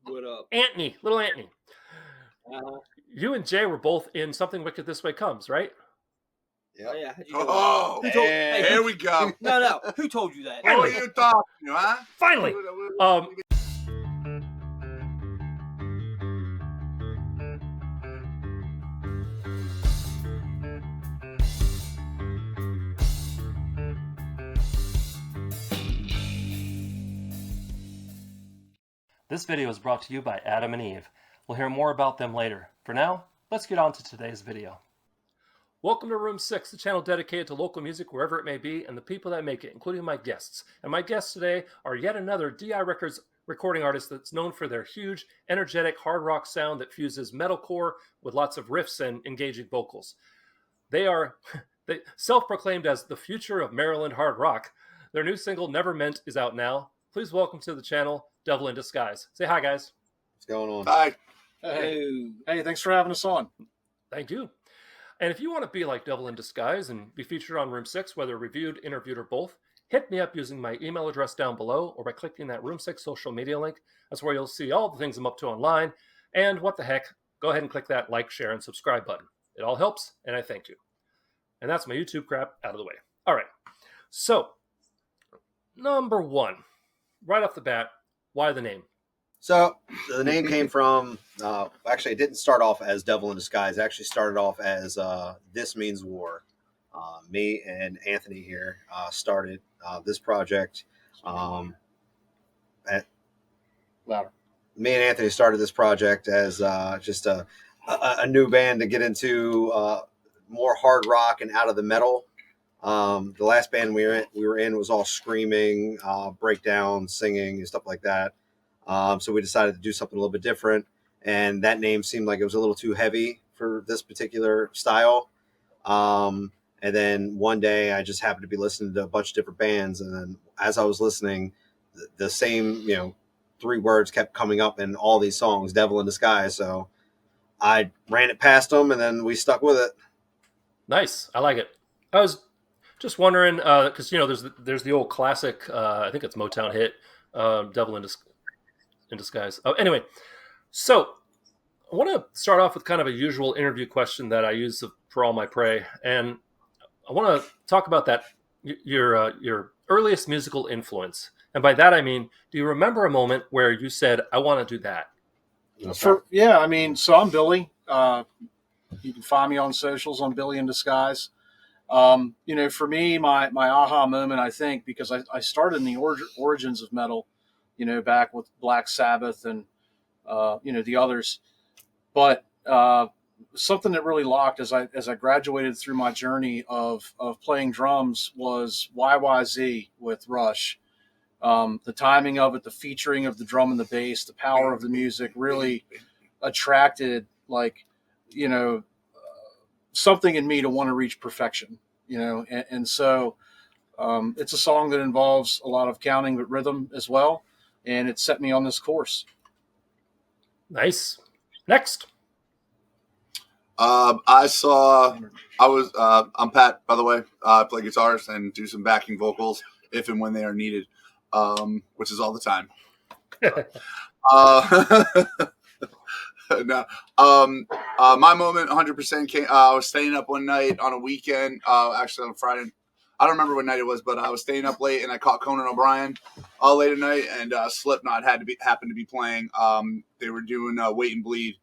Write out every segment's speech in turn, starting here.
What up? Anthony, little Anthony. Uh-huh. You and Jay were both in Something Wicked This Way Comes, right? Oh, yeah. How'd you do Oh, Who told, hey, here who, we go. no. Who told you that? What are you talking to, huh? Finally. This video is brought to you by Adam and Eve. We'll hear more about them later. For now, let's get on to today's video. Welcome to Room 6, the channel dedicated to local music wherever it may be and the people that make it, including my guests. And my guests today are yet another DI Records recording artist that's known for their huge, energetic hard rock sound that fuses metalcore with lots of riffs and engaging vocals. They are self-proclaimed as the future of Maryland hard rock. Their new single, Never Meant, is out now. Please welcome to the channel, Devil in Disguise. Say hi, guys. What's going on? Hi. Hey, thanks for having us on. Thank you. And if you want to be like Devil in Disguise and be featured on Room 6, whether reviewed, interviewed, or both, hit me up using my email address down below or by clicking that Room 6 social media link. That's where you'll see all the things I'm up to online. And what the heck, go ahead and click that like, share, and subscribe button. It all helps, and I thank you. And that's my YouTube crap out of the way. All right. So, number one, right off the bat, why the name? So the name came from, actually it didn't start off as Devil in Disguise. It actually started off as This Means War. Me and Anthony here started this project. Louder. Me and Anthony started this project as just a new band to get into more hard rock and out of the metal. The last band we were in was all screaming, breakdown, singing, and stuff like that. So we decided to do something a little bit different, and that name seemed like it was a little too heavy for this particular style. And then one day I just happened to be listening to a bunch of different bands, and then as I was listening, the same, three words kept coming up in all these songs, Devil in Disguise. So I ran it past them, and then we stuck with it. Nice. I like it. I was just wondering, because, there's the old classic, I think it's Motown hit, Devil in Disguise. Oh, anyway, so I want to start off with kind of a usual interview question that I use for all my prey, and I want to talk about that your earliest musical influence, and by that I mean, do you remember a moment where you said, "I want to do that"? So I'm Billy. You can find me on socials on Billy in Disguise. For me, my aha moment, I think, because I started in the origins of metal, back with Black Sabbath and, the others. But something that really locked as I graduated through my journey of playing drums was YYZ with Rush. The timing of it, the featuring of the drum and the bass, the power of the music really attracted, something in me to want to reach perfection, and so it's a song that involves a lot of counting but rhythm as well. And it set me on this course. Nice. Next. I'm Pat, by the way. I play guitars and do some backing vocals if and when they are needed, which is all the time. No. My moment 100% came. I was staying up one night on a weekend, actually on a Friday. I don't remember what night it was, but I was staying up late and I caught Conan O'Brien late at night, and Slipknot happened to be playing. They were doing Wait and Bleed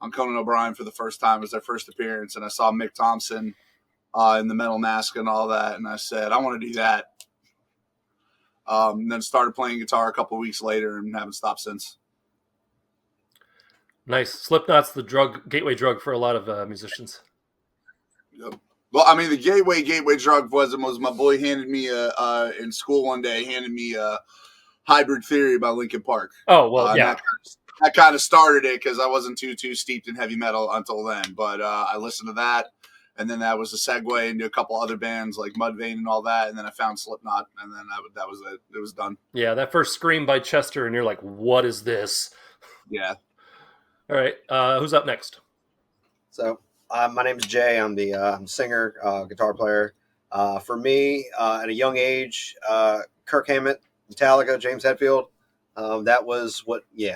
on Conan O'Brien for the first time. It was their first appearance, and I saw Mick Thompson in the metal mask and all that, and I said, I want to do that. And then started playing guitar a couple of weeks later and haven't stopped since. Nice. Slipknot's the gateway drug for a lot of musicians. Yep. Well, I mean, the gateway drug was my boy handed me in school one day, Hybrid Theory by Linkin Park. Oh, well, yeah. That kind of started it because I wasn't too steeped in heavy metal until then. But I listened to that, and then that was a segue into a couple other bands like Mudvayne and all that, and then I found Slipknot, and then that was it. It was done. Yeah, that first scream by Chester, and you're like, what is this? Yeah. All right. Who's up next? So my name is Jay. I'm the singer, guitar player. For me, at a young age, Kirk Hammett, Metallica, James Hetfield, That was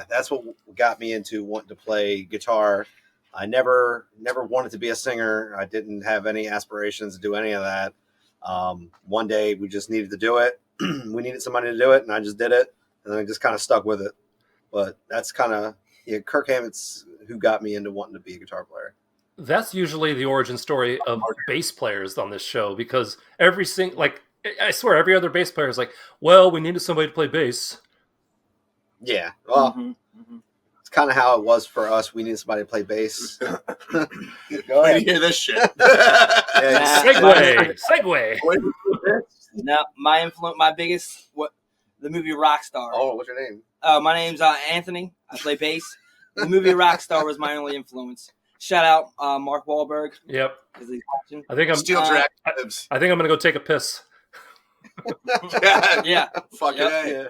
that's what got me into wanting to play guitar. I never wanted to be a singer. I didn't have any aspirations to do any of that. One day we just needed to do it. We needed somebody to do it, and I just did it, and then I just kind of stuck with it. But that's kind of Kirk Hammett's who got me into wanting to be a guitar player. That's usually the origin story of bass players on this show, because every I swear every other bass player is like, well, we needed somebody to play bass. Yeah, well, it's kind of how it was for us. We needed somebody to play bass. Go ahead. Hear this shit. Segue. Now, my biggest, the movie Rockstar. Oh, what's your name? My name's Anthony. I play bass. The movie Rockstar was my only influence. Shout out Mark Wahlberg. Yep. I think I'm gonna go take a piss. Yeah. Fucking A.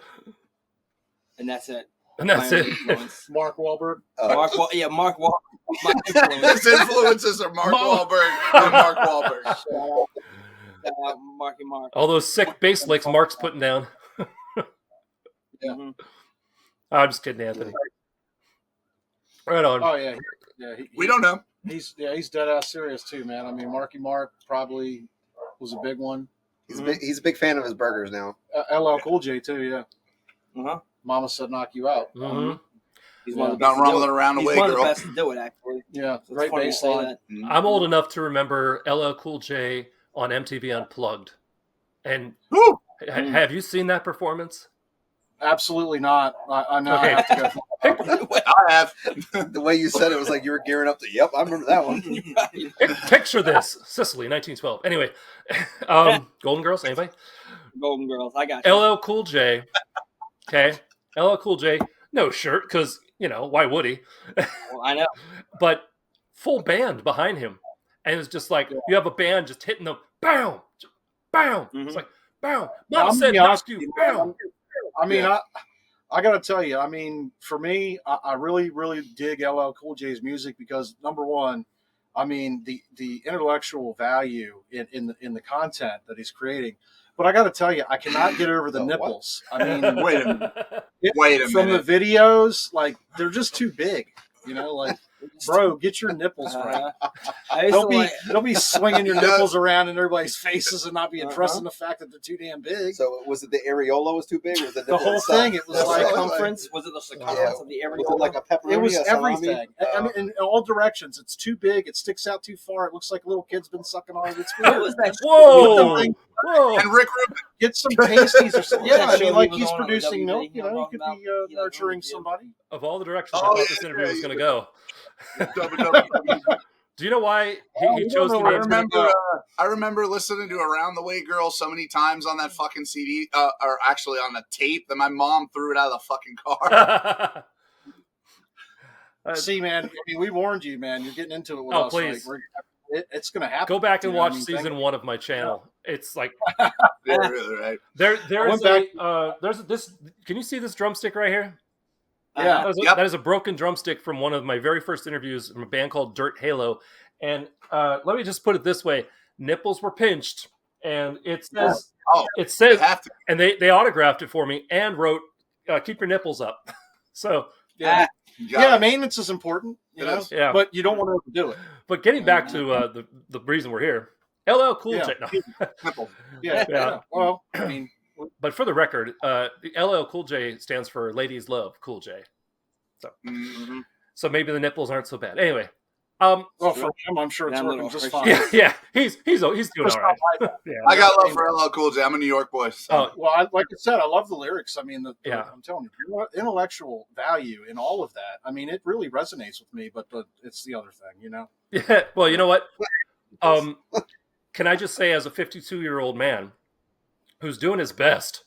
And that's it. And that's it. Mark Wahlberg. Mark Wahlberg. His influences are Mark Wahlberg and Mark Wahlberg. Shout out Marky Mark. All those sick bass licks Mark's putting down. Yeah. I'm just kidding, Anthony. Right on. Oh yeah. We don't know. He's dead ass serious too, man. I mean, Marky Mark probably was a big one. He's a big fan of his burgers now. LL Cool J too, yeah. Uh-huh. Mama said knock you out. Mm-hmm. He's one of the best. Not rumbling around away, girl. He's one of girl. the best to do it, actually. Yeah, So great bass line. I'm old enough to remember LL Cool J on MTV Unplugged. And have you seen that performance? Absolutely not. I know Okay. I have to go. I have. The way you said it was like you were gearing up to. Yep, I remember that one. Picture this. Sicily, 1912. Anyway, Golden Girls, anybody? Golden Girls, I got you. LL Cool J. Okay. LL Cool J, no shirt, because, why would he? Well, I know. But full band behind him. And it's just like, you have a band just hitting them, bam, bam. It's like, bam. Mom said knock you, bam. I mean, I got to tell you, I mean, for me, I really, really dig LL Cool J's music because, number one, I mean, the intellectual value in the content that he's creating. But I got to tell you, I cannot get over the nipples. I mean, Wait a minute. From the videos, like, they're just too big. Like, bro, get your nipples right. Don't be swinging your nipples around in everybody's faces and not be addressing the fact that they're too damn big. So was it the areola was too big? Or was it the whole thing? It was like circumference. Was it the circumference of the areola? Was it like a pepperoni? It was everything. I mean, in all directions. It's too big. It sticks out too far. It looks like a little kid's been sucking on it. It's weird. Whoa! And Rick Rubin. Get some pasties or something. Yeah, I mean, like he's on producing milk. he He could be nurturing somebody. Of all the directions I thought this interview was going to go. Do you know why he chose the name? I remember listening to Around the Way Girl so many times on that fucking CD, or actually on the tape, that my mom threw it out of the fucking car. See, man, I mean, we warned you, man. You're getting into it with us. Please. Like, it's going to happen. Go back and watch season 1 of my channel. It's like Yeah, really, right. there's this. Can you see this drumstick right here? Yeah, that is a broken drumstick from one of my very first interviews from a band called Dirt Halo. And let me just put it this way: nipples were pinched, and it says and they autographed it for me and wrote, "Keep your nipples up." So yeah, maintenance is important, Yeah, but you don't want to overdo it. But getting back to the reason we're here, LL Cool J. No. Yeah. Well, I mean. But for the record, the LL Cool J stands for Ladies Love Cool J. So maybe the nipples aren't so bad. Anyway, well, for him, I'm sure it's working just fine. Yeah, he's doing all right. I got love for LL Cool J. I'm a New York boy. So. Well, like I said, I love the lyrics. I mean, I'm telling you, intellectual value in all of that. I mean, it really resonates with me. But it's the other thing, Yeah. Well, you know what? Can I just say, as a 52-year-old man who's doing his best,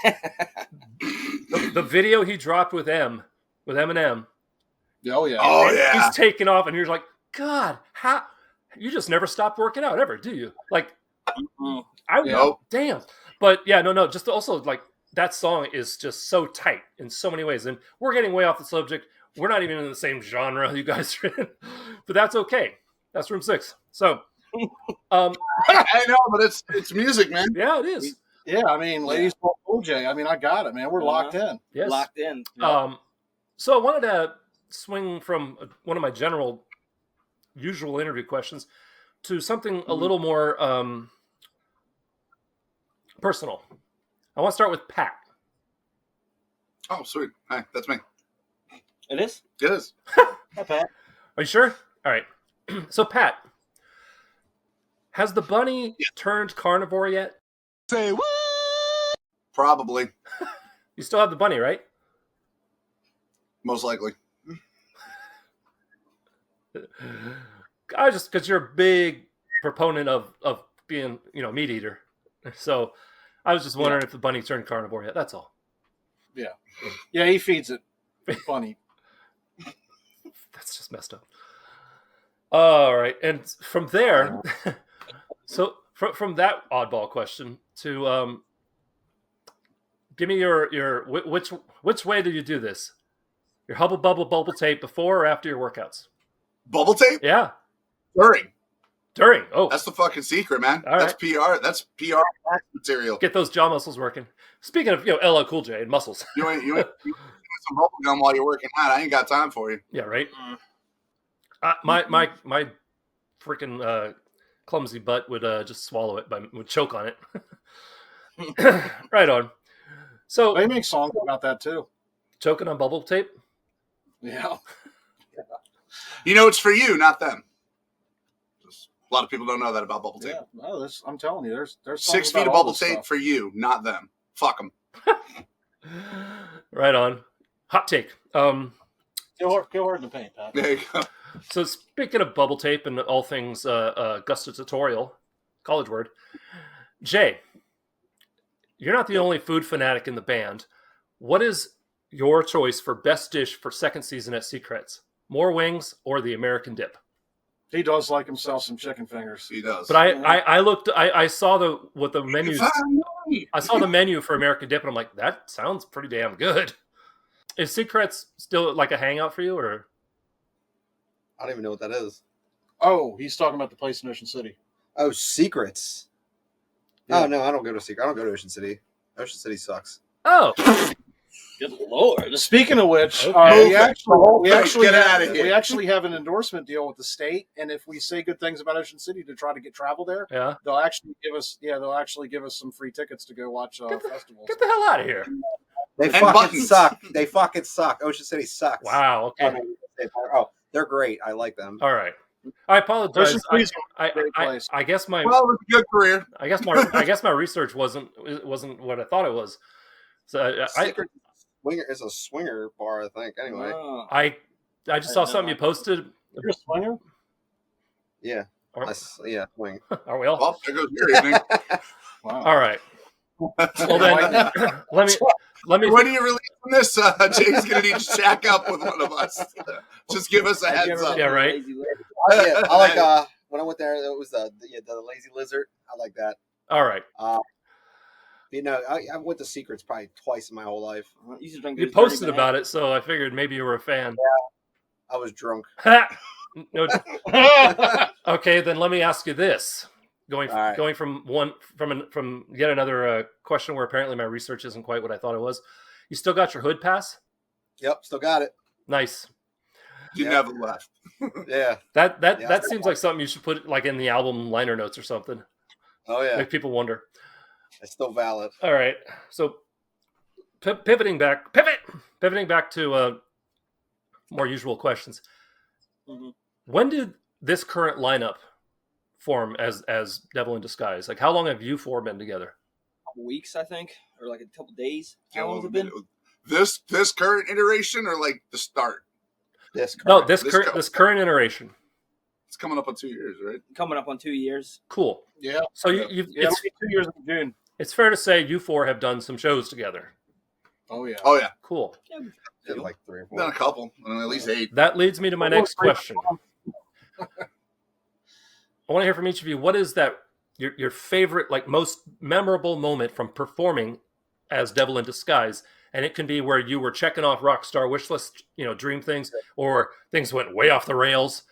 the video he dropped with Eminem. Oh yeah. He's taking off, and you're like, God, how you just never stop working out ever, do you? Like, damn. But yeah, no. Just also like that song is just so tight in so many ways, and we're getting way off the subject. We're not even in the same genre you guys are in, but that's okay. That's Room 6. So, I know, but it's music, man. Yeah, it is. Yeah, I mean, ladies call Cool J. I mean, I got it, man. We're locked in. Yes. Locked in. So I wanted to swing from one of my general, usual interview questions to something a little more personal. I want to start with Pat. Oh, sweet. Hi, that's me. It is? It is. Hi, Pat. Are you sure? All right. So, Pat, has the bunny turned carnivore yet? Say what? Probably. You still have the bunny, right? Most likely. I just because you're a big proponent of being meat eater, so I was just wondering if the bunny turned carnivore yet. That's all. Yeah, he feeds it. Funny. That's just messed up. All right, and from there, so from that oddball question to give me your which way do you do this? Your hubble bubble tape before or after your workouts? Bubble tape? Yeah, During. Oh, That's the fucking secret, man. All That's PR. That's PR material. get those jaw muscles working. Speaking of LL Cool J and muscles. You ain't doing some bubble gum while you're working out. I ain't got time for you. Yeah, right. My freaking clumsy butt would just swallow it would choke on it. Right on. So They make songs about that too. choking on bubble tape. Yeah. You know, it's for you, not them. Just, a lot of people don't know that about bubble tape. Yeah. No, I'm telling you, there's 6 songs feet about of all bubble this tape stuff. for you, not them. Fuck them. Right on. Hot take. Go hard in the paint, Pat. There you go. So speaking of bubble tape and all things gustatorial, college word, Jay, you're not the only food fanatic in the band. What is your choice for best dish for second season at Secrets? More wings or the American dip? He does like himself some chicken fingers. He does. But I looked, I saw the menus. I saw the menu for American dip and I'm like, that sounds pretty damn good. Is Secrets still like a hangout for you, or? I don't even know what that is. Oh, he's talking about the place in Ocean City. Oh, Secrets. Yeah. Oh no, I don't go to Secret. I don't go to Ocean City. Ocean City sucks. Oh, Good Lord. Speaking of which, Okay. we actually Get outta here. we actually have an endorsement deal with the state, and if we say good things about Ocean City to try to get travel there, yeah. they'll actually give us some free tickets to go watch festivals. Get the hell out of here! They And fucking buttons. suck. They fucking suck. Ocean City sucks. Wow. Okay. Oh, they're great. I like them. All right. I apologize. Ocean City's I, a great I, place. I guess my Well, it was a good career. I guess my research wasn't what I thought it was. So Secret Swinger is a swinger bar, I think. Anyway, Oh. I just saw something you posted. You're a swinger? yeah, Are, yeah, swing. are we all? Well, there goes your evening. Wow. All right. Well then, let me. When are you releasing this? Jay's gonna need to shack up with one of us. Just give us a Have you heads ever up. been Yeah, to right. Lazy Lizard? Yeah, I like. When I went there, it was the lazy lizard. I like that. All right. I went to Secrets probably twice in my whole life. You used to drink You those dirty posted about it, so I figured maybe you were a fan. I was drunk. No. Okay, then let me ask you this: going All right. going from yet another question where apparently my research isn't quite what I thought it was. You still got your hood pass? Yep, still got it. Nice. You Yeah. never left. Yeah. That Yeah. seems like something you should put like in the album liner notes or something. Oh yeah, Make people wonder. it's still valid. All right, so pivoting back to more usual questions. Mhm. When did this current lineup form as Devil in Disguise? Like, how long have you four been together? Couple weeks, I think, or like a couple days. How long has it been? This current iteration or like the start? This No, current- this current iteration. It's coming up on 2 years, right? Coming up on 2 years. Cool. Yeah. So Yeah, it'll be 2 years in June. it's fair to say you four have done some shows together. Oh yeah. Oh yeah, Cool. did like 3 or 4. done a couple, at least 8. That leads me to my next question. I want to hear from each of you. What is that your favorite, like most memorable moment from performing as Devil in Disguise? And it can be where you were checking off Rockstar wish list, dream things, or things went way off the rails.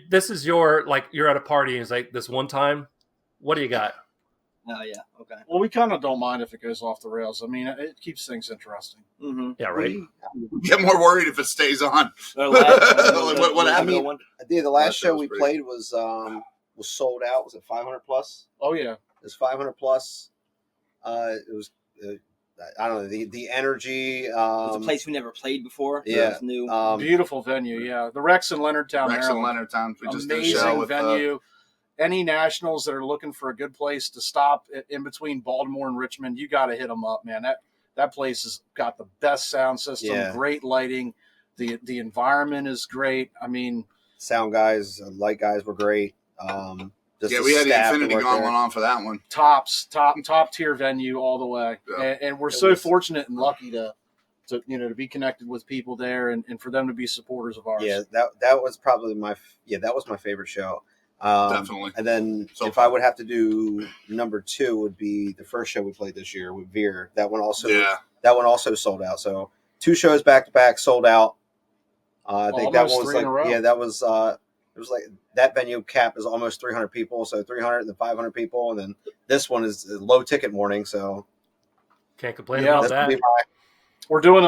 This is your, like, you're at a party and it's like this one time. What do you got? Oh yeah. Okay. Well, we kind of don't mind if it goes off the rails. I mean, it keeps things interesting. Mm-hmm. Yeah, right. Get more worried if it stays on. What happened? The last Last show was we pretty- played was sold out. Was it 500 plus? Oh yeah. It was 500 plus. It was I don't know the energy. It's a place we never played before. So Yeah. it's new. Beautiful venue. Yeah, the Rex in Leonardtown, Rex and Maryland. Leonardtown. We just did a show Amazing with venue. Any nationals that are looking for a good place to stop in between Baltimore and Richmond, you got to hit them up, man. That place has got the best sound system, Yeah. great lighting. The environment is great. I mean, sound guys, light guys were great. Just we had the staff that Infinity worked Gauntlet there. on for that one. top tier venue all the way. Yeah. And we're so fortunate and lucky to be connected with people there and for them to be supporters of ours. Yeah, that was probably my favorite show. Definitely. And then So if far. I would have to do number 2 would be the first show we played this year with Veer. That one also sold out. So 2 shows back to back sold out. I think that Almost one was 3 in a row. that was it was like that venue cap is almost 300 people, so 300 and then 500 people, and then this one is low ticket warning, so Can't complain Yeah, about this would that. be my We're doing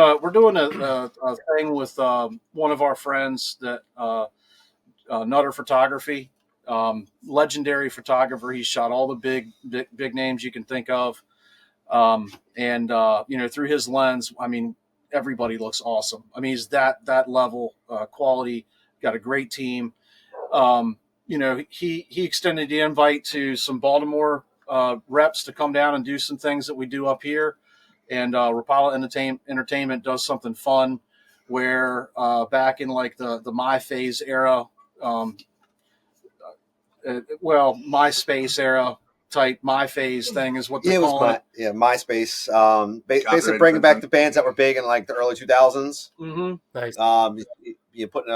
a thing with one of our friends that Nutter Photography, legendary photographer. He shot all the big names you can think of, and through his lens, I mean, everybody looks awesome. I mean, he's that level quality. Got a great team. He extended the invite to some Baltimore reps to come down and do some things that we do up here. And Rapala Entertainment does something fun where back in like the MyFaze era, MySpace era type MyFaze thing is what they're calling it. MySpace. Basically bringing back the bands that were big in like the early 2000s. Mm-hmm. Nice. You putting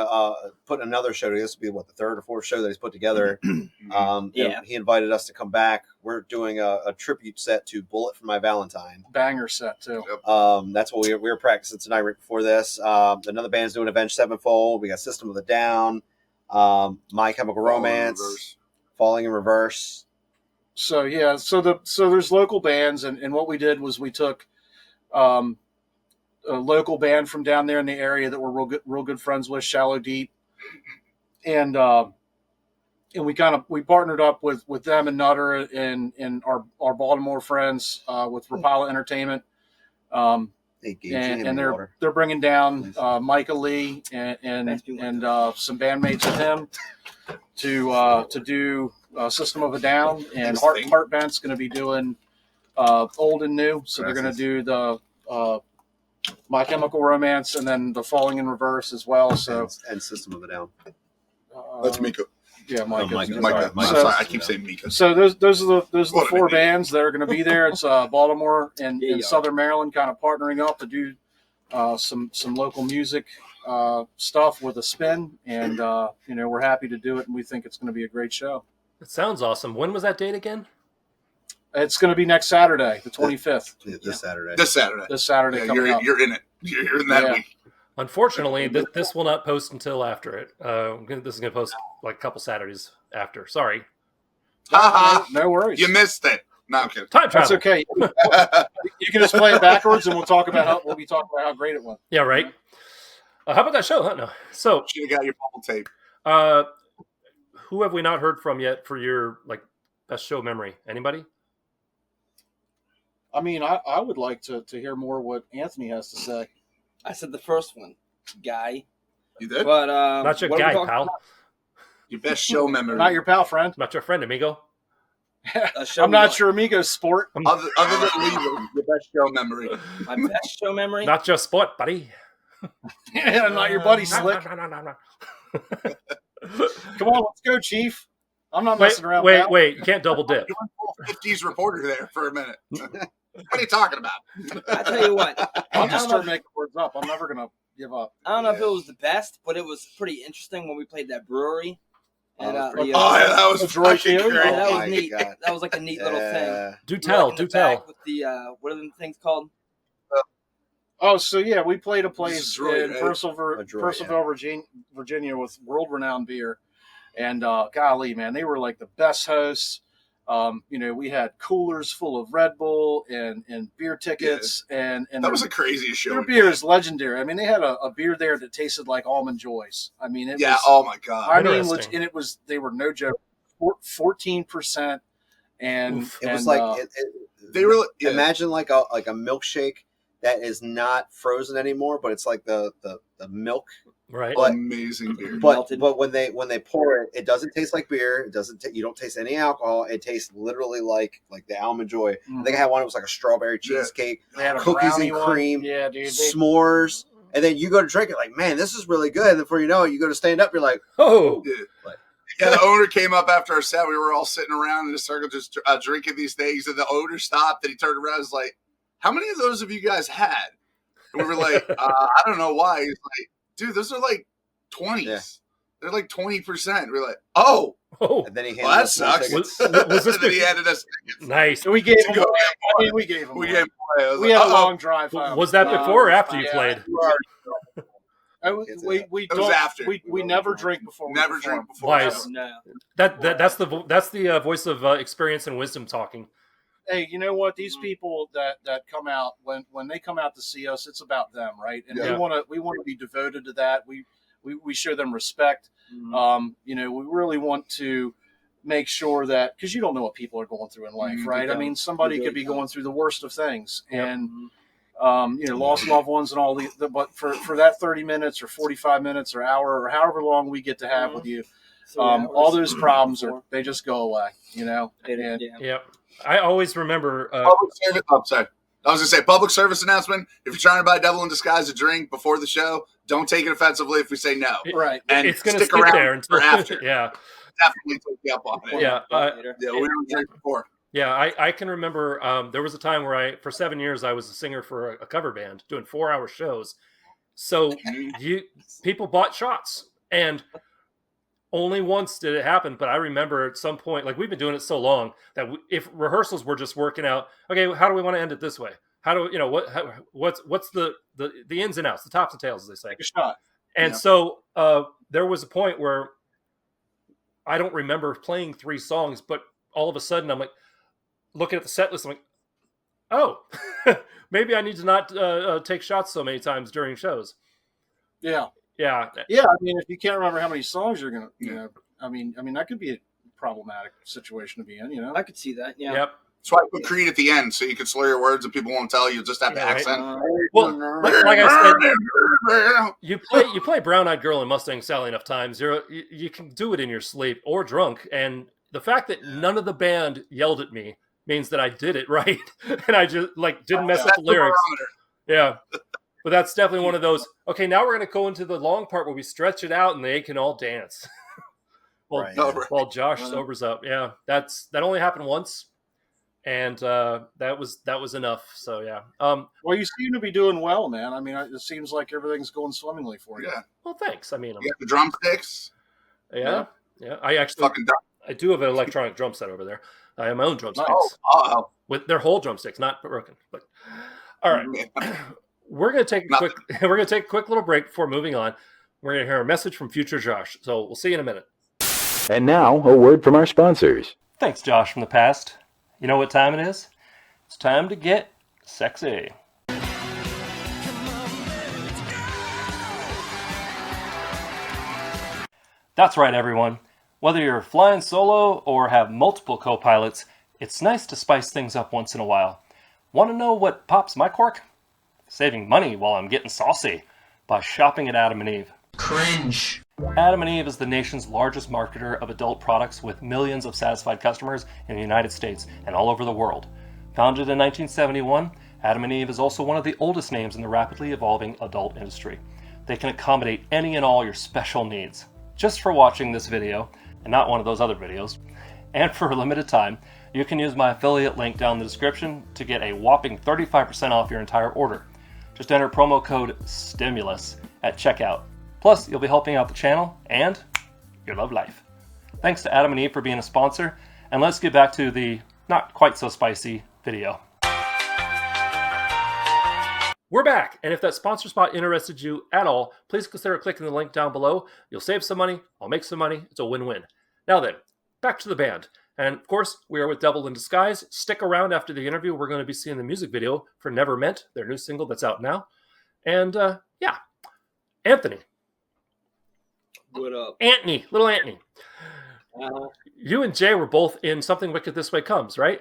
another show together. This will be the 3rd or 4th show that he's put together. Yeah. He invited us to come back. We're doing a tribute set to Bullet for My Valentine. Banger set too. That's what we were practicing tonight right before this. Another band's doing Avenged Sevenfold. We got System of a Down, My Chemical Romance, Falling in Reverse. So yeah, so there's local bands, and what we did was we took a local band from down there in the area that we're real good friends with, Shallow Deep, and we partnered up with them and Nutter and our Baltimore friends with Rapala Entertainment, and they're bringing down Micah Lee and some bandmates of him to do System of a Down, and Heartbent's going to be doing old and new, so they're going to do the My Chemical Romance and then the Falling in Reverse as well. So and System of a Down. That's Mika. Yeah, Micah. Micah. Sorry, I keep saying Mika. So those are the What an 4 idiot. bands that are going to be there. It's Baltimore and Yeah. Southern Maryland kind of partnering up to do some local music stuff with a spin, and we're happy to do it, and we think it's going to be a great show. It sounds awesome. When was that date again? It's going to be next Saturday, the 25th. This Saturday. This Saturday. This Saturday Yeah, coming up. you're in it. You're in that Yeah. week. Unfortunately, this will not post until after it. This is going to post like a couple Saturdays after. Sorry. Ha No worries. You missed it. No, I'm kidding. Time That's travel. okay. You can just play it backwards, and we'll be talking about how great it went. Yeah, right. How about that show? Huh? No. So, Should have got your bubble tape. who have we not heard from yet for your best show memory? Anybody? I mean, I would like to hear more what Anthony has to say. I said the first one, Guy. You did? But Not your what are we guy, talking pal. about? Your best show memory. Not your pal, friend. Not your friend, amigo. A show I'm not what? your amigo sport. Other than Lever, your best show memory. My best show memory. Not your sport, buddy. Not your buddy Slick. No. Come on, let's go, Chief. I'm not messing around. pal. Wait. You can't double dip. You went full 50s reporter there for a minute. What are you talking about? I tell you what. I'll just start making words up. I'm never gonna give up. I don't know if it was the best, but it was pretty interesting when we played that brewery. And, Oh, yeah, that was Droy fucking Field? great. yeah, that Oh was my neat. God. That was like a neat little thing. Do We tell. were in the Do tell. back with the what are the things called? Oh, so yeah, we played a place Droy, in right? Purcellville, Virginia, with world-renowned beer, and golly, man, they were like the best hosts. We had coolers full of Red Bull and beer tickets, and That was the craziest show. their beer is legendary. I mean, they had a beer there that tasted like Almond Joys. I mean, it was, oh my God. I mean, Interesting. and they were no joke, 14%, and Oof. It was and, like They really imagine like a milkshake that is not frozen anymore, but it's like the milk. Right. But- amazing beer. But Melted. when they pour it, it doesn't taste like beer. It doesn't. You don't taste any alcohol. It tastes literally like the Almond Joy. I think I had one. It was like a strawberry cheesecake, they had a cookies brownie and one. cream, Yeah, dude. s'mores, and then you go to drink it. Like, man, this is really good. And before you know it, you go to stand up. You're like, Oh, Yeah, the owner came up after our set. We were all sitting around in a circle just drinking these things, and the owner stopped and he turned around and was like, "How many of those have you guys had?" And we were like, "I don't know why." He's like, "Dude, those are like 20s. Yeah. They're like 20%." We're like, "Oh, oh, and then he handed well, that us more sucks." tickets. Was this And then he before- handed us nice. we gave to them. go. I mean, we gave them. We one. gave away. I was We like, had a "Uh-oh." long drive home. Was that before or after you yeah. played? We It was don't. after. We never drink before. Never we drink perform. before. Wise. show. No. That's the voice of experience and wisdom talking. Hey, you know what? These people that come out when they come out to see us, it's about them, right? And Yeah. we want to be devoted to that. We show them respect. Mhm. We really want to make sure that, because you don't know what people are going through in life, Mhm, right? you I mean, don't. somebody You could really be don't. going through the worst of things, Yep. and Mhm. lost loved ones and all but for that 30 minutes or 45 minutes or hour or however long we get to have with you, 3 all hours. those problems Four. they just go away, Yeah. Yeah, I always remember. Public service. Oh, sorry. I was gonna say public service announcement. If you're trying to buy Devil in Disguise a drink before the show, don't take it offensively if we say no. right. And it's going to stick stick around there until for after. yeah, Definitely take you up on it. Yeah, Yeah, we don't drink before. yeah. I can remember there was a time where for 7 years I was a singer for a cover band doing 4-hour shows. So people bought shots, and only once did it happen. But I remember at some point, like we've been doing it so long that if rehearsals were just working out, okay, how do we want to end it this way? How do what's the ins and outs, the tops and tails, as they say. Take a shot. And Yeah. so there was a point where I don't remember playing 3 songs, but all of a sudden I'm like looking at the set list. I'm like, oh, maybe I need to not take shots so many times during shows. Yeah. Yeah, Yeah, I mean, if you can't remember how many songs you're gonna, Yeah. I mean, that could be a problematic situation to be in. I could see that. Yeah. yep. That's why I put Creed at the end, so you can slur your words and people won't tell you. Just have the Yeah, right. accent. Well, like I said, you play Brown Eyed Girl and Mustang Sally enough times, you can do it in your sleep or drunk. And the fact that none of the band yelled at me means that I did it right, and I just didn't mess up That's the lyrics. barometer. Yeah. But that's definitely one of those, okay, now we're going to go into the long part where we stretch it out and they can all dance. Well, Right. Oh, right. while Josh sobers up. Yeah, that only happened once. And that was enough. So, yeah. Well, you seem to be doing well, man. I mean, it seems like everything's going swimmingly for you. Yeah. Well, thanks. I mean, You got the drumsticks. yeah. I actually, Fucking dumb. I do have an electronic drum set over there. I have my own drumsticks. Oh. With their whole drumsticks, not broken. But all right. Yeah. We're gonna take a Nothing. quick little break before moving on. We're gonna hear a message from future Josh. So we'll see you in a minute. And now, a word from our sponsors. Thanks, Josh from the past. You know what time it is? It's time to get sexy. That's right, everyone. Whether you're flying solo or have multiple co-pilots, it's nice to spice things up once in a while. Want to know what pops my cork? Saving money while I'm getting saucy by shopping at Adam & Eve. Cringe. Adam & Eve is the nation's largest marketer of adult products with millions of satisfied customers in the United States and all over the world. Founded in 1971, Adam & Eve is also one of the oldest names in the rapidly evolving adult industry. They can accommodate any and all your special needs. Just for watching this video, and not one of those other videos, and for a limited time, you can use my affiliate link down in the description to get a whopping 35% off your entire order. Just enter promo code STIMULUS at checkout. Plus, you'll be helping out the channel and your love life. Thanks to Adam & Eve for being a sponsor, and let's get back to the not quite so spicy video. We're back, and if that sponsor spot interested you at all, please consider clicking the link down below. You'll save some money, I'll make some money, it's a win-win. Now then, back to the band. And of course, we are with Devil in Disguise. Stick around after the interview. We're going to be seeing the music video for Never Meant, their new single that's out now. And yeah, Anthony. What up? Antony, little Antony. Uh-huh. You and Jay were both in Something Wicked This Way Comes, right?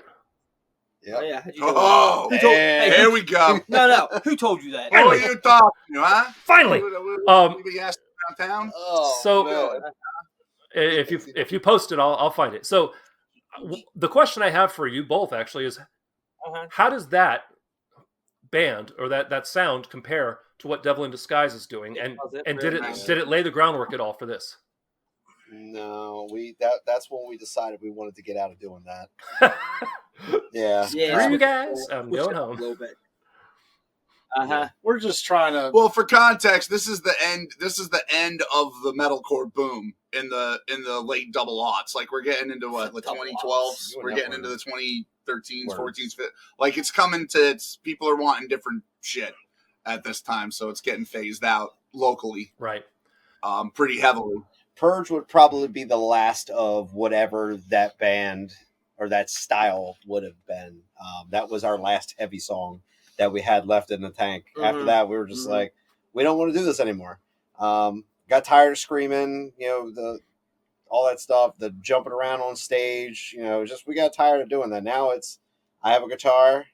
Oh, yeah. How'd you know Oh, that? Who told- and- here we go. No. Who told you that? What are you talking to, huh? Finally. You be asked around town? Oh, So- man. If you post it, I'll find it. So the question I have for you both actually is, Uh-huh. how does that band or that sound compare to what Devil in Disguise is doing? And did it lay the groundwork at all for this? No, that's when we decided we wanted to get out of doing that. Yeah. Yeah. Screw you guys, I'm Push going it a home. little bit. Uh-huh. We're just trying to. Well, for context, this is the end. This is the end of the metalcore boom in the late double aughts. Like we're getting into what, like Double 2012s. aughts. We're getting into the 2013s, Words. 14s. Like it's coming to. People are wanting different shit at this time, so it's getting phased out locally, Right. pretty heavily. Purge would probably be the last of whatever that band or that style would have been. That was our last heavy song that we had left in the tank. After Mhm. that, we were just Mhm. like, we don't want to do this anymore. Got tired of screaming, all that stuff, the jumping around on stage, we got tired of doing that. Now I have a guitar.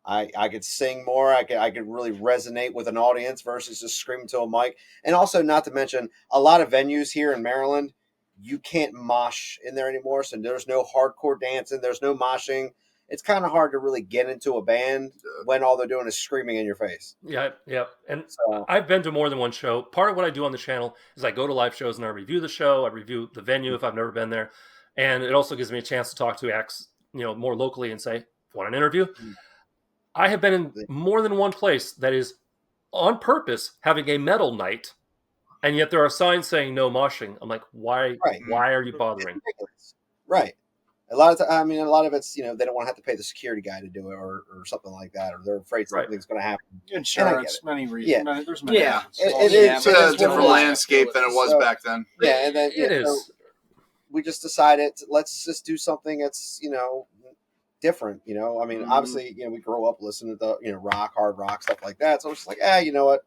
I could sing more. I could really resonate with an audience versus just screaming to a mic. And also, not to mention, a lot of venues here in Maryland, you can't mosh in there anymore. So there's no hardcore dancing. There's no moshing. It's kind of hard to really get into a band when all they're doing is screaming in your face. Yeah. And So I've been to more than one show. Part of what I do on the channel is I go to live shows and I review the show. I review the venue if I've never been there. And it also gives me a chance to talk to acts, more locally and say, want an interview? I have been in more than one place that is on purpose having a metal night, and yet there are signs saying no moshing. I'm like, why? Right. Why are you it's bothering? ridiculous. Right. A lot of it's, they don't want to have to pay the security guy to do it or something like that, or they're afraid Right. something's going to happen. Insurance, many reasons. Yeah. There's many Yeah. reasons. It It's is a what it different is. landscape than it was So- back then. Yeah, and then It is. so we just decided let's just do something that's different. Obviously, we grow up listening to rock, hard rock, stuff like that. So it's just like, you know what?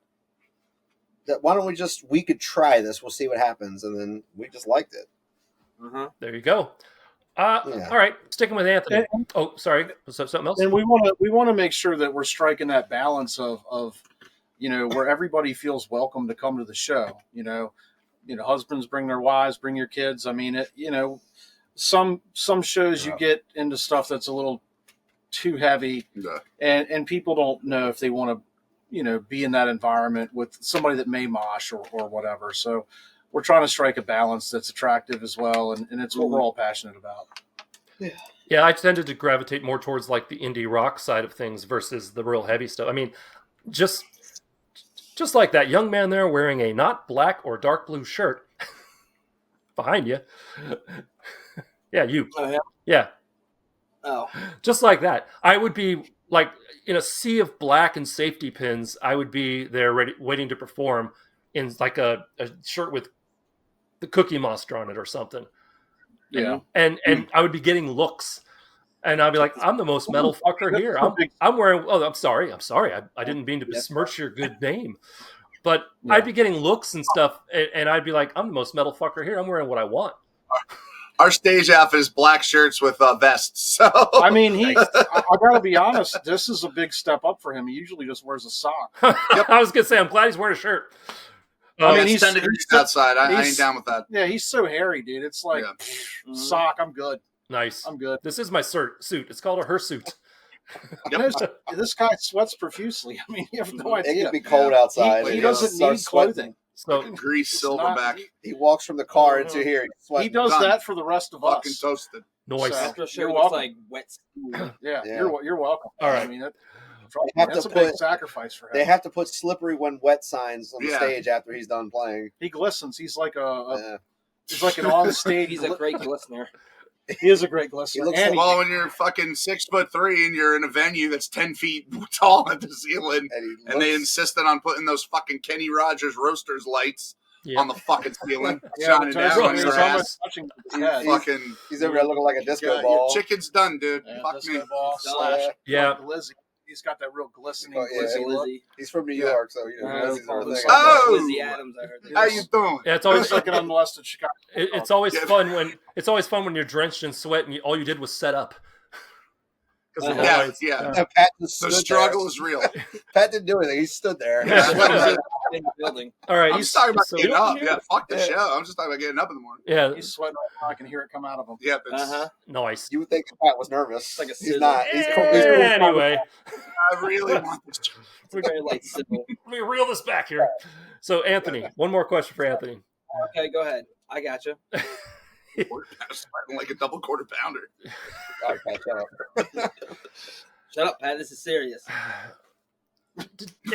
Why don't we could try this? We'll see what happens, and then we just liked it. Uh-huh. There you go. Yeah. All right, sticking with Anthony. Oh, sorry. Was that something else? And we want to make sure that we're striking that balance of where everybody feels welcome to come to the show. Husbands bring their wives, bring your kids. I mean, some shows you get into stuff that's a little too heavy, Yeah. and people don't know if they want to be in that environment with somebody that may mosh or whatever. So we're trying to strike a balance that's attractive as well, and it's what we're all passionate about. Yeah, I tended to gravitate more towards like the indie rock side of things versus the real heavy stuff. I mean, just like that young man there wearing a not black or dark blue shirt behind you. Yeah, you. Oh, yeah? Yeah, Oh. just like that. I would be like in a sea of black and safety pins. I would be there ready, waiting to perform in like a shirt with the Cookie Monster on it or something. Yeah. And I would be getting looks, and I'd be like, I'm the most metal fucker here. I'm wearing. Oh, I'm sorry. I didn't mean to besmirch your good name, but Yeah. I'd be getting looks and stuff, and I'd be like, I'm the most metal fucker here. I'm wearing what I want. Our stage outfit is black shirts with vests. So I mean, I gotta be honest. This is a big step up for him. He usually just wears a sock. I was gonna say, I'm glad he's wearing a shirt. I mean, it's he's 10 degrees outside. I he's- ain't down with that. Yeah, he's so hairy, dude. It's like Yeah. sock. I'm good. Nice. I'm good. This is my suit. It's called a hersuit. This guy sweats profusely. I mean, you have no It idea. could be cold outside. He and doesn't starts need sweating. clothing. So Grease It's silverback. not- He walks from the car into here. He's sweating. He does Done. that for the rest of Fucking us. toasted. noise. So- After a show, You're it looks welcome. like wet. Yeah, Yeah. you're welcome. All right. I mean, have that's to a big put- sacrifice for him. They have to put slippery when wet signs on the Yeah. stage after he's done playing. He glistens. He's like Yeah. he's like an on stage. He's a great glistener. He is a great glistener. He looks And Well, when you're fucking 6'3" and you're in a venue that's 10 feet tall at the ceiling, And, he and they looks- insisted on putting those fucking Kenny Rogers roasters lights Yeah. on the fucking ceiling, Yeah, shining the down toaster on is your almost ass. touching his He's- head. Fucking He's over there looking like a disco Yeah, ball. chicken's done, dude. Yeah, Fuck disco me. ball slash Yeah. like Lizzie. He's got that real glistening, Yeah, glizzy look. Lizzie. He's from New Yeah. York, so you know Lizzie's our thing. Oh! Lizzie Adams, I heard. How you doing? Yeah, it's Always always like an unmolested Chicago. it's always Yeah. fun when you're drenched in sweat and all you did was set up. Because Yeah. No, Pat just The stood struggle is real. there. Pat didn't do anything. He stood there. Yeah. In the building. All right, I'm just talking about so- getting up. Yeah. Yeah, fuck the Yeah. show. I'm just talking about getting up in the morning. Yeah, He's sweating right now. I can hear it come out of him. Yep. It's, nice. You would think Pat was nervous. Like a He's sizzle. not. He's cool. He's cool. Anyway, I really want this. It's a very light sizzle. let me reel this back here. So, Anthony, one more question for Anthony. Okay, go ahead. I got you. Sweating like a double quarter pounder. All right, Pat, shut up. Shut up, Pat. This is serious.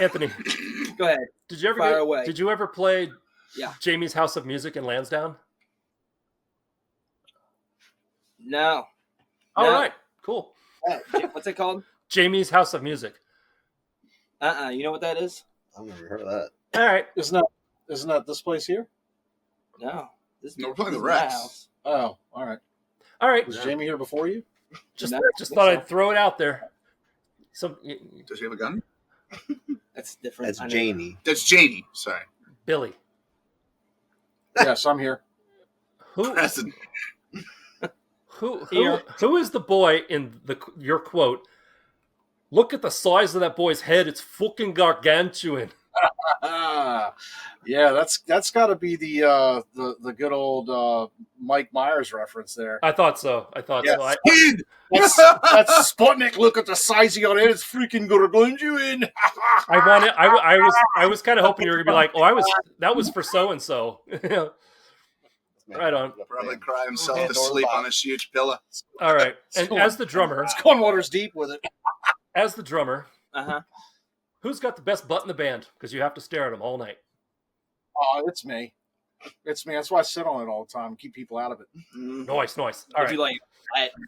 Anthony, Go ahead. did you ever Fire away. Did you ever play Yeah. Jamie's House of Music in Lansdowne? No. All No. right, cool. What's it called? Jamie's House of Music. You know what that is? I've never heard of that. All right. Isn't that this place here? No. This No, we're playing this the is my Rex. house. Oh, all right. All right. Was Jamie here before you? Just No, just I thought think I'd throw it out there. So, Does she have a gun? That's different. That's I know. Janie. That's Janie. Sorry. Billy, Yes, I'm here. who Present. who is the boy in your quote? Look at the size of that boy's head. It's fucking gargantuan. Yeah, that's got to be the good old Mike Myers reference there. I thought so. Yeah. So. Kid! That's Sputnik. Look at the size of your head. It's freaking gargantuan. I was kind of hoping you were gonna be like, oh, that was for so and so. Right on. Probably cry himself Yeah, to door sleep lock. on his huge pillow. All right. And as the drummer, It's going waters deep with it. Who's got the best butt in the band? Because you have to stare at him all night. Oh, it's me. It's me. That's why I sit on it all the time and keep people out of it. Nice. All If right. you like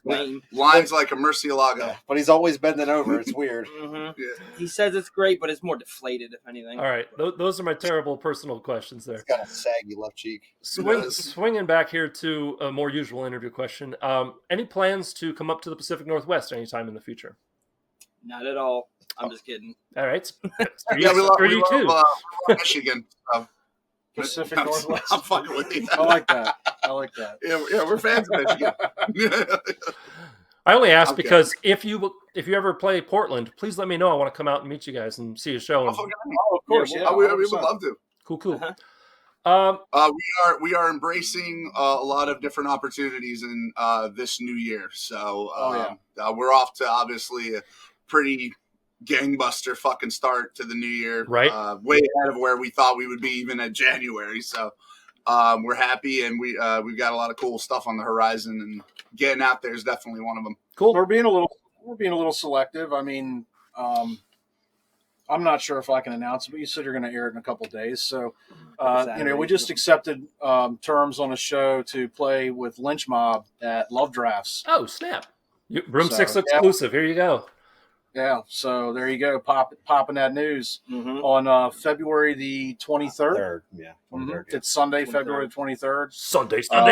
lame. Lines like a Murcielago. Yeah, but he's always bending over. It's weird. Yeah. He says it's great, but it's more deflated, if anything. All right. Those are my terrible personal questions there. He's got a saggy left cheek. Swinging back here to a more usual interview question. Any plans to come up to the Pacific Northwest anytime in the future? Not at all. I'm just kidding. All right. Yeah, we love, 32. Michigan. Pacific I'm, Northwest. I'm fucking with you. I like that. Yeah, we're fans of Michigan. I only ask Okay. because if you ever play Portland, please let me know. I want to come out and meet you guys and see a show. And, Oh, of course. Yeah, we would 100%. love to. cool. Uh-huh. We are embracing a lot of different opportunities in this new year. So we're off to obviously a pretty gangbuster fucking start to the new year. Right. Way ahead of where we thought we would be even at January. So we're happy, and we've got a lot of cool stuff on the horizon, and getting out there is definitely one of them. Cool. We're being a little selective. I mean, I'm not sure if I can announce it, but you said you're going to air it in a couple days. So, we just accepted terms on a show to play with Lynch Mob at Love Drafts. Oh, snap. Room So, 6 yeah. exclusive. Here you go. Yeah, so there you go, popping that news Mm-hmm. on February the 23rd. Third, yeah. Mhm. 23rd, yeah. It's Sunday, 23rd. February 23rd.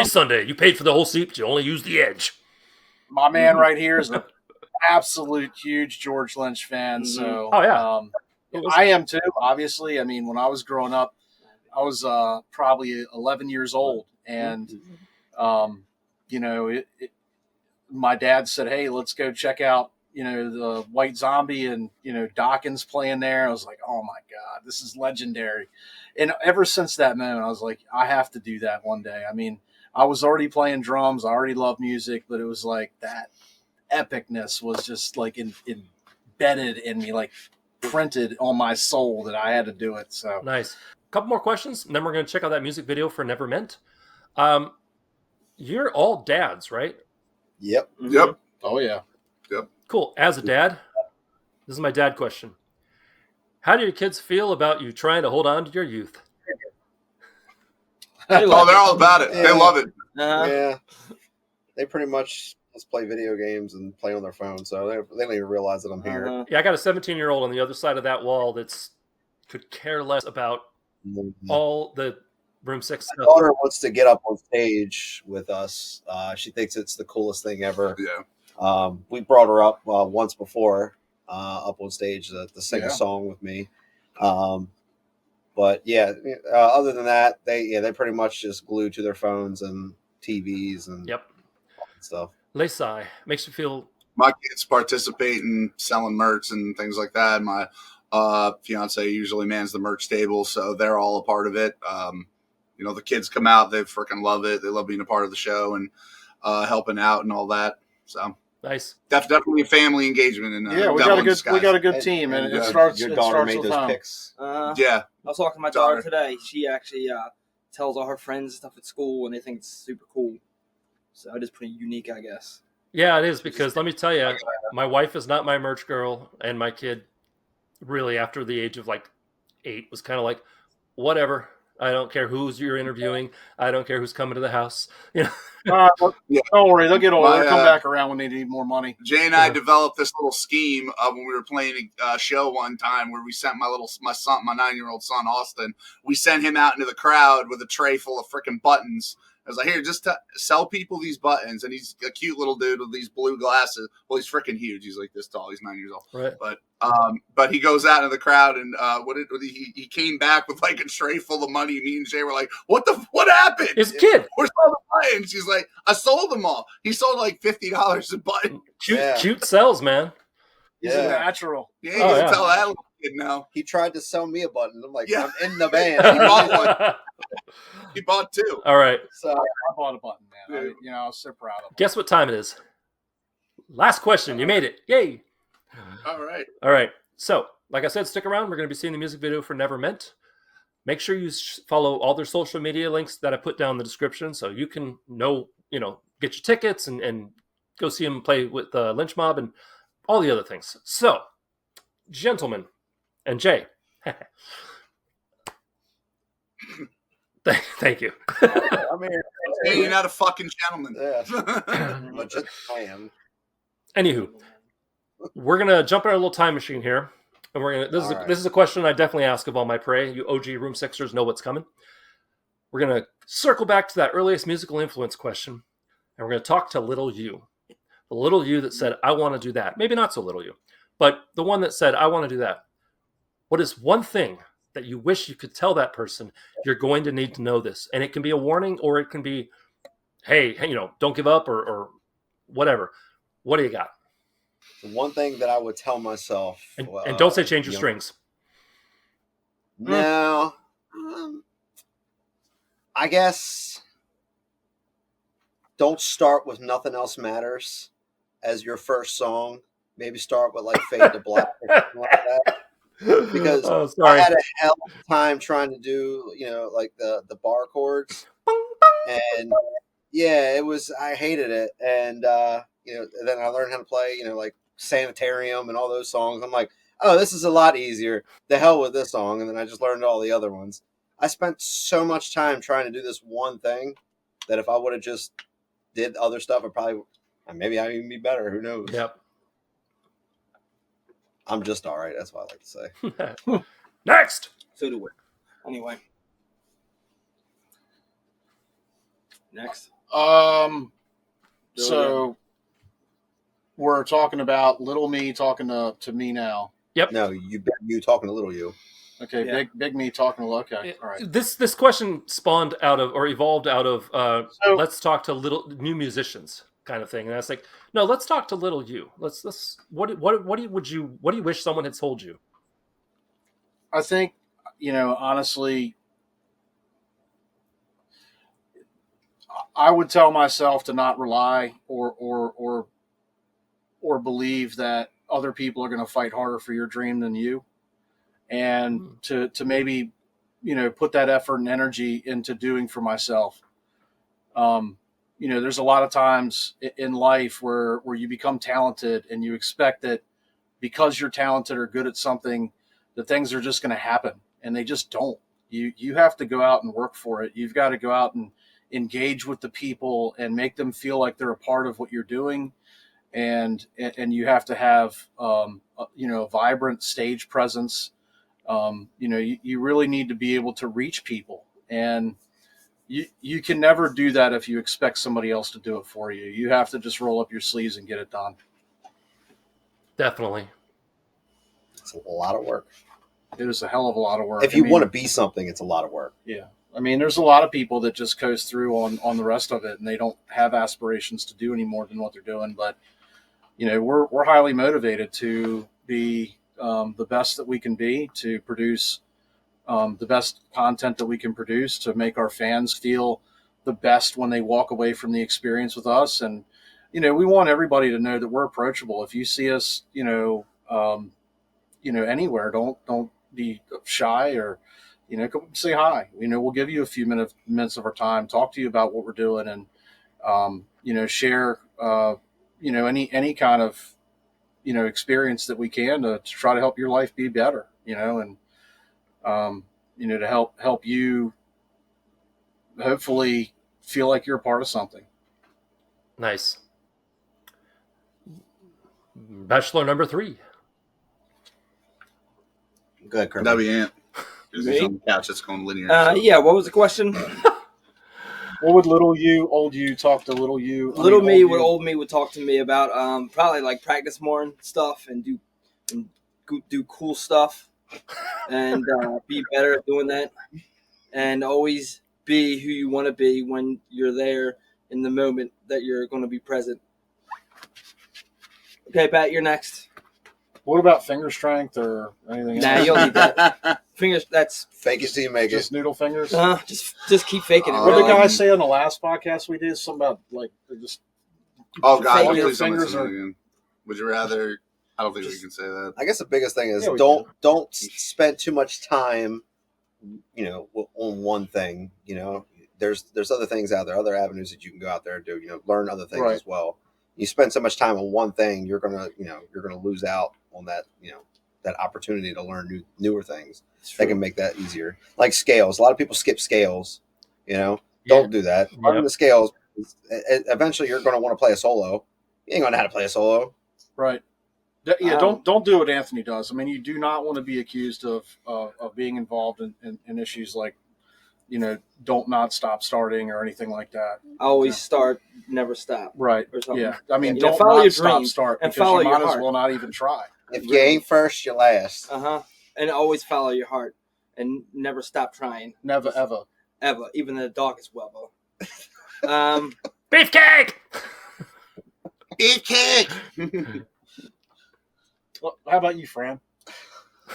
Sunday. You paid for the whole seat, but you only used the edge. My man right here is an absolute huge George Lynch fan. Mhm. So, Oh, yeah. I am too. Obviously, I mean, when I was growing up, I was probably 11 years old, and my dad said, "Hey, let's go check out." The White Zombie and, Dawkins playing there. I was like, oh my God, this is legendary. And ever since that moment, I was like, I have to do that one day. I mean, I was already playing drums. I already loved music, but it was like that epicness was just like embedded in me, like printed on my soul that I had to do it. So Nice. A couple more questions, and then we're going to check out that music video for Never Meant. You're all dads, right? Yep. Yep. Oh yeah. Cool. As a dad, this is my dad question. How do your kids feel about you trying to hold on to your youth? They're all about it. They Yeah. love it. Uh-huh. Yeah. They pretty much just play video games and play on their phone, so they don't even realize that I'm here. Uh-huh. Yeah, I got a 17-year-old on the other side of that wall that's could care less about all the Room 6 My stuff. daughter wants to get up on stage with us. She thinks it's the coolest thing ever. Yeah. We brought her up once before up on stage to sing Yeah. a song with me. But yeah, other than that, they pretty much just glued to their phones and TVs and Yep. stuff. Lesai makes you feel. My kids participate in selling merch and things like that. My fiance usually mans the merch table, so they're all a part of it. You know, the kids come out, they freaking love it. They love being a part of the show and helping out and all that. So Nice. definitely a family engagement. And Yeah, we got a good team, and it starts. Your It daughter starts made with those home. picks. Yeah, I was talking to my daughter today. She actually tells all her friends and stuff at school, and they think it's super cool. So it is pretty unique, I guess. Yeah, it is, because let me tell you, my wife is not my merch girl, and my kid really, after the age of like 8, was kind of like, whatever. I don't care who's you're interviewing. I don't care who's coming to the house. You know. Yeah. Don't worry, they'll get older. My, They'll come back around when they need more money. Jay and I developed this little scheme when we were playing a show one time where we sent my 9-year-old son Austin. We sent him out into the crowd with a tray full of freaking buttons. I was like, here, just sell people these buttons. And he's a cute little dude with these blue glasses. Well, he's freaking huge. He's like this tall. He's 9 years old. Right. But he goes out into the crowd and he came back with like a tray full of money. Me and Jay were like, what happened? His kid. Where's all the buttons? He's like, I sold them all. He sold like $50 a button. Cute sells, man. He's a natural. Yeah, you can tell that little kid now. He tried to sell me a button. I'm like, Yeah. I'm in the band. He bought one. He bought 2. All right. So I bought a button, man. I was so proud of him. Guess what time it is? Last question. You made it. Yay. All right. All right. So, like I said, stick around. We're going to be seeing the music video for Never Meant. Make sure you follow all their social media links that I put down in the description, so you can get your tickets and go see them play with the Lynch Mob and all the other things. So, gentlemen, and Jay, thank you. I mean, Hey, you're not a fucking gentleman. yeah, but just I am. Anywho, we're gonna jump in our little time machine here, and we're gonna. This is a question I definitely ask of all my prey. You OG Room Sixers know what's coming. We're gonna circle back to that earliest musical influence question, and we're gonna talk to little you, the little you that said, "I want to do that." Maybe not so little you, but the one that said, "I want to do that." What is one thing that you wish you could tell that person? You're going to need to know this, and it can be a warning, or it can be, "Hey, don't give up," or whatever. What do you got? The one thing that I would tell myself, And don't say change your strings. No, I guess don't start with Nothing Else Matters as your first song. Maybe start with like Fade to Black or something like that. Because I had a hell of a time trying to do, like the bar chords. And yeah, I hated it. And, then I learned how to play, like Sanitarium and all those songs. I'm like, oh, this is a lot easier. The hell with this song. And then I just learned all the other ones. I spent so much time trying to do this one thing that if I would have just did other stuff, maybe I'd even be better. Who knows? Yep. I'm just all right. That's what I like to say. Next. So do we. Anyway. Next. So we're talking about little me talking to me now. Yep. No, you talking to little you. Okay, Yeah. big me talking to okay. All right. This question spawned out of, or evolved out of, let's talk to little new musicians kind of thing. And I was like, no, let's talk to little you. Let's what do you wish someone had told you? I think, honestly, I would tell myself to not rely or believe that other people are going to fight harder for your dream than you, and to maybe, put that effort and energy into doing for myself. There's a lot of times in life where you become talented and you expect that because you're talented or good at something, that things are just going to happen, and they just don't. You have to go out and work for it. You've got to go out and engage with the people and make them feel like they're a part of what you're doing. And you have to have, a vibrant stage presence. You really need to be able to reach people. And you can never do that if you expect somebody else to do it for you. You have to just roll up your sleeves and get it done. Definitely. It's a lot of work. It is a hell of a lot of work. If you want to be something, it's a lot of work. Yeah. I mean, there's a lot of people that just coast through on the rest of it, and they don't have aspirations to do any more than what they're doing. But, you know, we're highly motivated to be the best that we can be, to produce the best content that we can produce, to make our fans feel the best when they walk away from the experience with us. And, you know, we want everybody to know that we're approachable. If you see us, anywhere, don't be shy, or, come say hi. We'll give you a few minutes of our time, talk to you about what we're doing, and, share, any kind of, experience that we can to try to help your life be better, and, to help you hopefully feel like you're a part of something. Nice. Bachelor number 3. Go ahead, Kirby. That'd be Ant. Because he's Me? on the couch that's going linear. Yeah, what was the question? What would little you, old you talk to little you? Little me, what old me would talk to me about, probably like practice more and stuff, and do cool stuff, and be better at doing that, and always be who you want to be when you're there in the moment that you're going to be present. Okay, Pat, you're next. What about finger strength or anything Nah, else? you don't need that. Fingers, that's Fake it till you make Just it. noodle fingers? just keep faking it. What did the really. guy say on the last podcast we did? Something about, like, they just... Oh, God. Fake your Please don't fingers mention are- it again. Would you rather... I don't think we can say that. I guess the biggest thing is Yeah, we don't spend too much time, on one thing. There's other things out there, other avenues that you can go out there and do. Learn other things Right. as well. You spend so much time on one thing, you're gonna lose out on that that opportunity to learn newer things. That can make that easier. Like scales, a lot of people skip scales. Don't do that. Learn the scales. Eventually, you're going to want to play a solo. You ain't going to know how to play a solo. Right. Yeah, don't do what Anthony does. I mean, you do not want to be accused of being involved in issues like, don't not stop starting or anything like that. Always start, never stop. Right. Or something. Yeah. I mean, You know, don't follow not your stop dream start, and because follow you your might as heart. well not even try. If you ain't first, you last. And always follow your heart, and never stop trying. Never, ever. Ever, even the darkest weather. Beefcake! Beefcake! Well, how about you, Fran?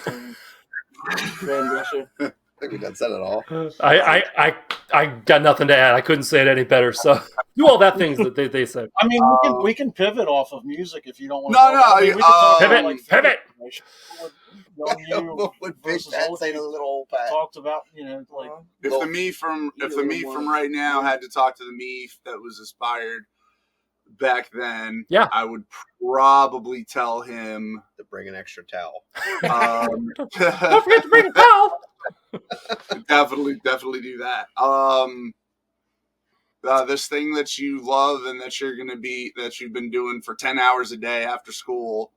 Grand Rusher. I think we done said it all. I got nothing to add. I couldn't say it any better. So do all that things that they said. I mean, we can pivot off of music if you don't want No, to. no, I mean, we can talk about, Pivot. Young you What would Big versus Pat old say to you little old Pat? talked about, like, If the me from right now had to talk to the me that was inspired back then, Yeah. I would probably tell him To bring an extra towel. Don't forget to bring a towel. definitely do that. This thing that you love and that you've been doing for 10 hours a day after school,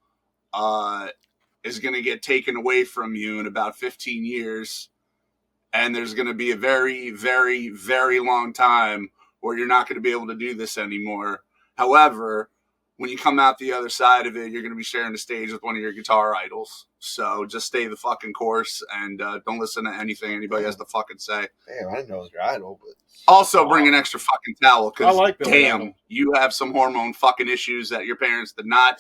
is going to get taken away from you in about 15 years. And there's going to be a very, very, very long time where you're not going to be able to do this anymore. However, when you come out the other side of it, you're going to be sharing the stage with one of your guitar idols. So just stay the fucking course and don't listen to anything anybody has to fucking say. Damn, I didn't know it was your idol, but Also, bring an extra fucking towel I because, like Billy damn, Idol. you have some hormone fucking issues that your parents did not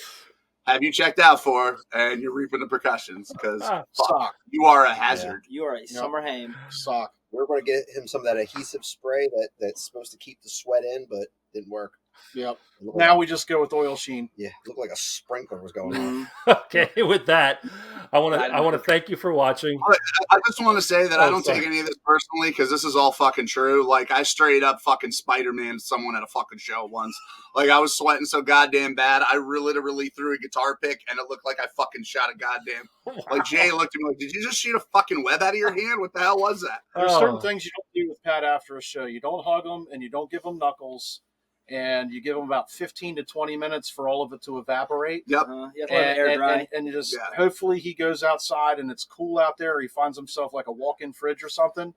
have you checked out for, and you're reaping the repercussions because sock. you are a hazard. You are a summer ham. Sock. we're going to get him some of that adhesive spray that's supposed to keep the sweat in, but didn't work. Yep. It looked Now like, we just go with oil sheen. it looked like a sprinkler was going on. Okay, with that, I want to thank you for watching. I just want to say that I don't sorry. take any of this personally because this is all fucking true. Like, I straight up fucking Spider-Man someone at a fucking show once. Like, I was sweating so goddamn bad, I literally threw a guitar pick, and it looked like I fucking shot a goddamn... Like, Jay looked at me like, did you just shoot a fucking web out of your hand? What the hell was that? There's Oh. certain things you don't do with Pat after a show. You don't hug him, and you don't give him knuckles, and you give him about 15 to 20 minutes for all of it to evaporate. Yep. You have to let it air dry. And you just Yeah. hopefully he goes outside and it's cool out there, or he finds himself like a walk-in fridge or something,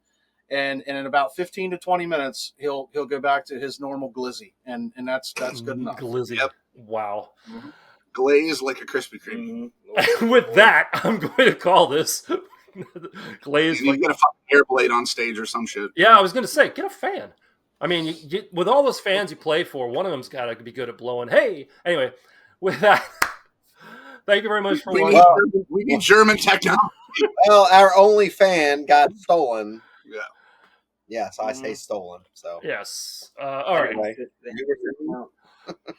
and in about 15 to 20 minutes, he'll go back to his normal glizzy, and that's good enough. Glizzy. Yep. Wow. Glaze like a Krispy Kreme. With that, I'm going to call this glazed. You get a fucking air blade on stage or some shit. Yeah, I was going to say, get a fan. I mean, with all those fans you play for, one of them's got to be good at blowing. Hey, anyway, with that, thank you very much for watching. We need German technology. Well, our only fan got stolen. Yeah. Yeah, so I say stolen. So Yes. All right. anyway,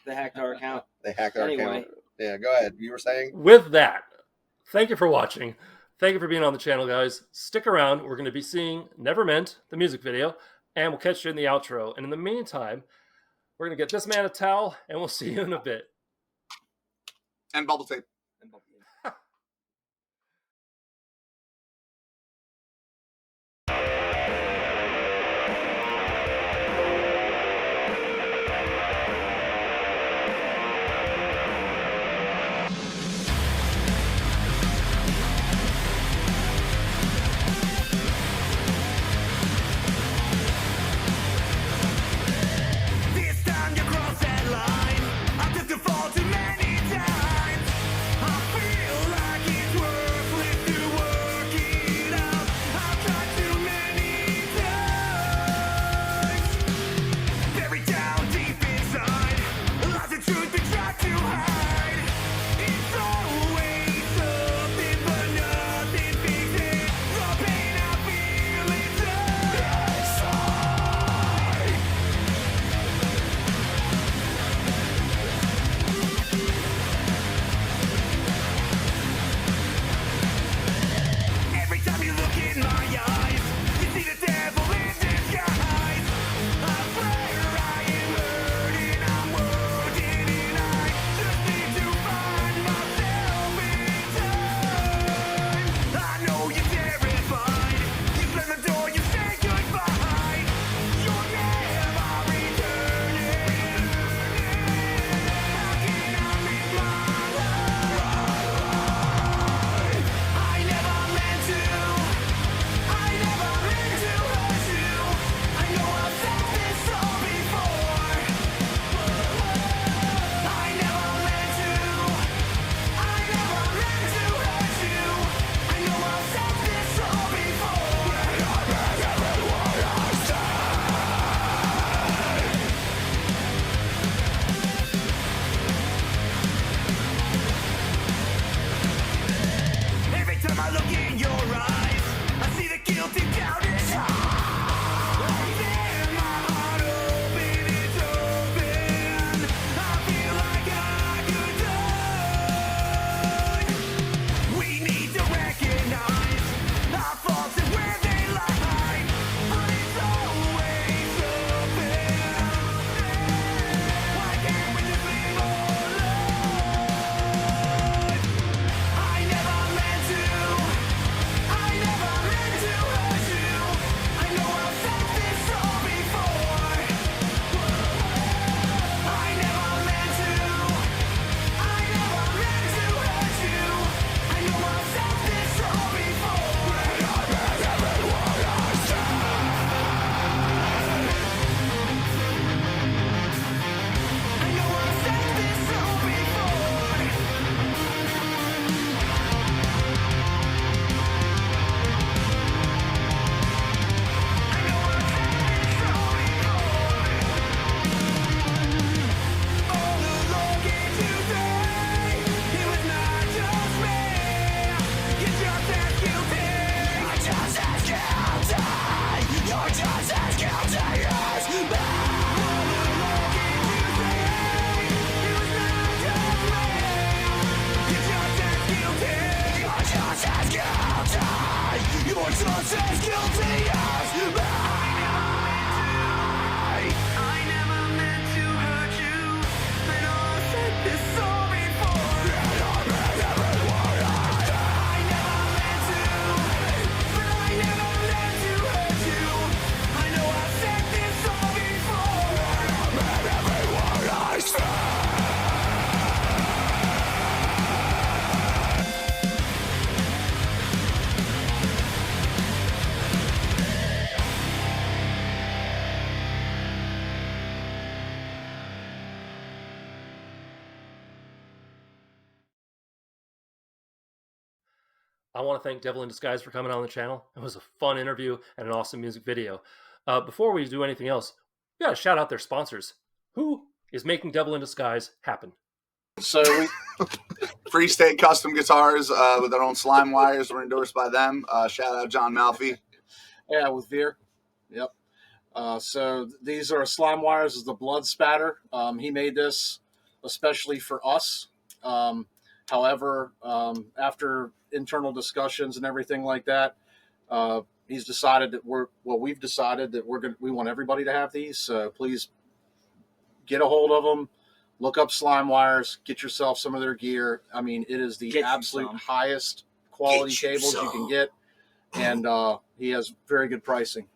They hacked our account. they hacked our Anyway. account. Yeah, go ahead. You were saying? With that, thank you for watching. Thank you for being on the channel, guys. Stick around. We're going to be seeing Never Meant, the music video, and we'll catch you in the outro. And in the meantime, we're going to get this man a towel, and we'll see you in a bit. And bubble tape. This time you cross that line. I took the fall too many times. I feel like it's worthless to work it out. I've tried too many times. Buried down deep inside, lies the truth we try to hide. It's always something, but nothing fixes the pain I feel inside. Every time you look in my eyes, you see the devil in disguise. I swear I am hurting, I'm wounded, and I just need to find myself in time. I know you're terrified. You slam the door, you say goodbye. You're never returning. How can I live my life? I never meant to. I never meant to hurt you. I know I've said this all before. I never meant to. I never meant to hurt you. I know I've said this all before. Every time I look in your eyes, I see the guilt deep down inside. I tear my heart open, it's open. I feel like I could die. We need to recognize our faults and where they lie. But it's always something. Why can't we just leave alone? I never meant to. I never meant to hurt you. I know I've said this all before. I never meant to. I never meant to hurt you. I know I've said this all before. I know I've said this all before. I know I've said this all before. All along can't you say it was not just me? You're just as guilty. You're just as guilty. You're just as guilty as me. All along can't you say it was not just me? You're just as guilty. You're just as guilty. You're just as guilty as me. I never meant to hurt you. I know I said this all before. I never meant to, but I never meant to hurt you. I know I said this all before. I meant every word I said. I want to thank Devil in Disguise for coming on the channel. It was a fun interview and an awesome music video. Before we do anything else, we got to shout out their sponsors. Who is making Devil in Disguise happen? So we Free State Custom Guitars with their own slime wires. We're endorsed by them. Shout out John Malfi. yeah, with Veer. Yep. So these are slime wires. This is the blood spatter. He made this especially for us. However, after internal discussions and everything like that, he's decided that we've decided that we want everybody to have these. So please get a hold of them. Look up slime wires. Get yourself some of their gear. I mean, it is the absolute highest quality cables you can get, and he has very good pricing.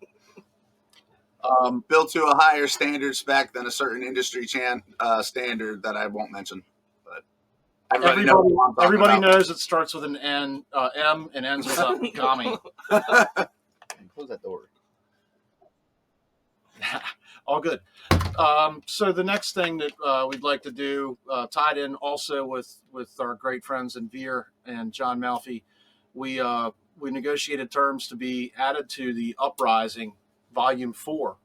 Built to a higher standard spec than a certain industry standard that I won't mention. But everybody knows it starts with an N, M and ends with a Gami. Close that door. All good. So the next thing that we'd like to do, tied in also with our great friends in Veer and John Malfi, we negotiated terms to be added to the Uprising Volume 4,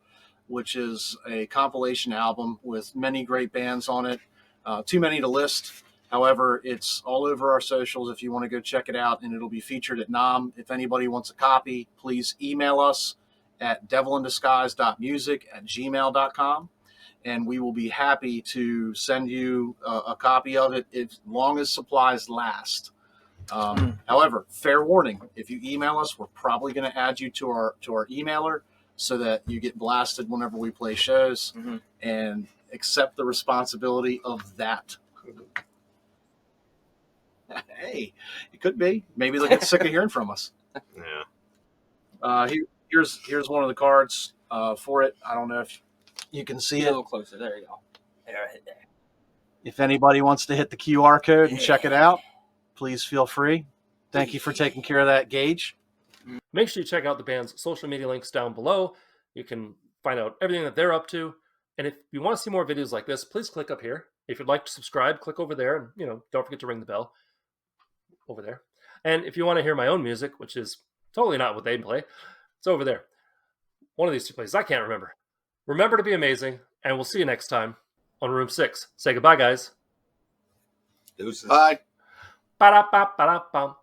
which is a compilation album with many great bands on it. Too many to list. However, it's all over our socials if you want to go check it out, and it'll be featured at NOM. If anybody wants a copy, please email us at devilindisguise.music@gmail.com, and we will be happy to send you a copy of it as long as supplies last. However, fair warning, if you email us, we're probably going to add you to our emailer so that you get blasted whenever we play shows, and accept the responsibility of that. Hey, it could be. Maybe they'll get sick of hearing from us. Yeah. Here's one of the cards for it. I don't know if you can see A it. little closer. There you go. There. If anybody wants to hit the QR code and check it out, please feel free. Thank you for taking care of that, Gage. Make sure you check out the band's social media links down below. You can find out everything that they're up to. And if you want to see more videos like this, please click up here. If you'd like to subscribe, click over there, and don't forget to ring the bell over there. And if you want to hear my own music, which is totally not what they play, it's over there. One of these two places. I can't remember. Remember to be amazing, and we'll see you next time on Room 6. Say goodbye, guys. Deuces. Bye. Ba-da-ba-ba-da-bum.